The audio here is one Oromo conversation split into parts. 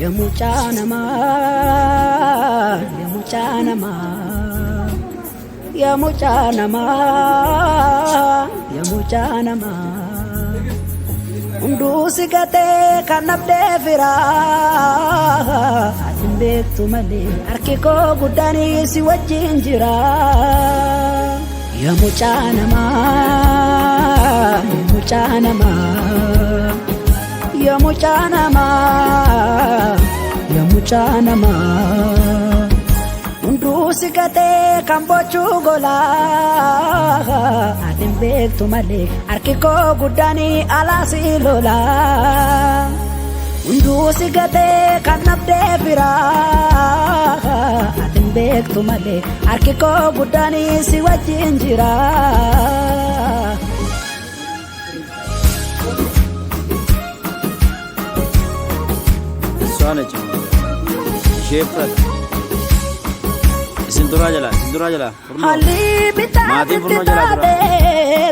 Yamuchanama, Yamuchanama, Yamuchanama, Yamuchanama. Undusi kate kanabde fira, atimbe tumale arkiko gudani si wajinjira. Yamuchanama, Yamuchanama. Yamuchanama, Yamuchanama. Undusi kate kambochu gola, atimbe tumale arkiko gudani alasi lola. Undusi kate kanabde fira, atimbe tumale arkiko gudani si wajinjira. Sheprat Sindura jala Hali bitati titade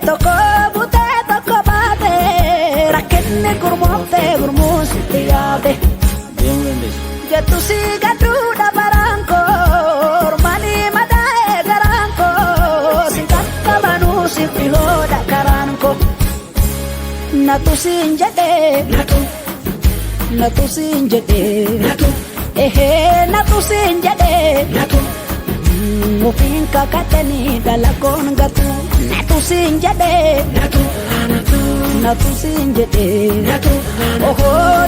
toko bute toko bade rakenne gurmus tiyade Jatu si gadu da baranko mani madae garanko singata banu si piho da karanko Natu sinjade Natu sinjade Natu sinjade Mufin kakateni dalakon gatu Natu sinjade Natu sinjade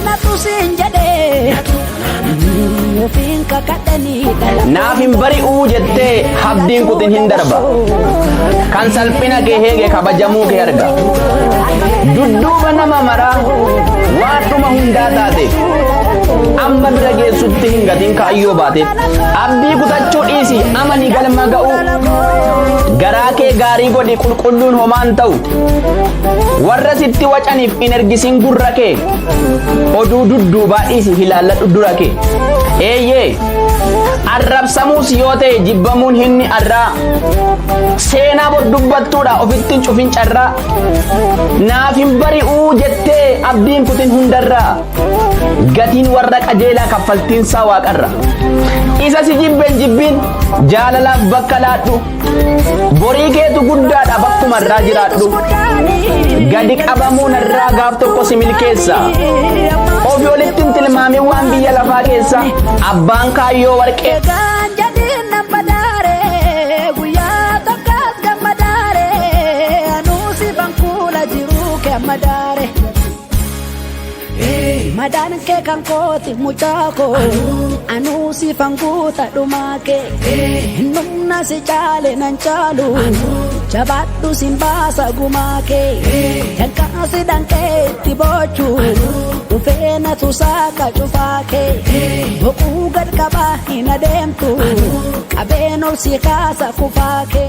Natu sinjade Mufin kakateni dalakon Naafin bari'uu jettee habdiin kutin hin darba kan salphina kee heege kabajamuu kee arga dudduuba nama maraa waanuma hundaa taate amma bira geessutti hin gatiin kaayyoo baateef abdii kutachuu dhiisi amani galma ga'u garaa kee gaarii godhi qulqulluun homaan ta'u warra sitti wacaniif hin ergisin gurra kee oduu dudduubaa dhiisi hilaalladhu dura kee eeyyee arrabsamuus yoo ta'e jibbamuun hinni arraa seenaa boddubbattuudha ofittiin cufin carraa naaf hin bari'uu jettee abdiin kutin hundarraa gatiin warra qajeelaa kaffaltiinsaa waaqarra isa si jibben jibbiin jaalalaaf bakka laadhu borii keetu guddaadha bakkuma irraa jiraadhu gadi qabamuun irraa gaaf tokko si milkeessa ofii olittiin tilmaamee waan biyya lafaa keessa abbaan kaayyoo warqee Madan ke kangkoti mucako anu si fangguta dumake numna si chale nan chalu jabatu simbasa gumake jangka si dangke tibochu ufena tusaka chufake ugat kabahina demtu kabeno si kasa kufake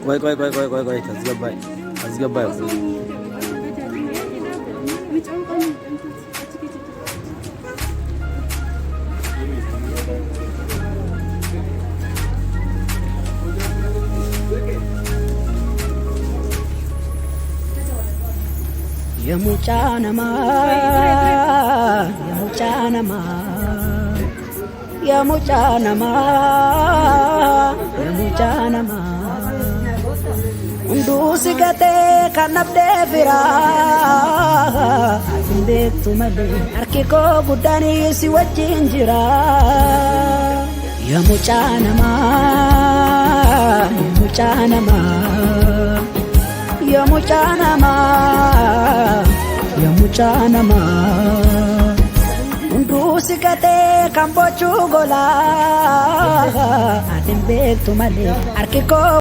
ቆይ አስገባይ Yamucha nama, yamucha nama, yamucha nama, yamucha nama. Undu sigate kanabde fira, inde tumale arki ko gudani si wajin jira. Yamucha nama, yamucha nama. Ya mucha nama undu sikate kambo chugola adembe tumale arkiko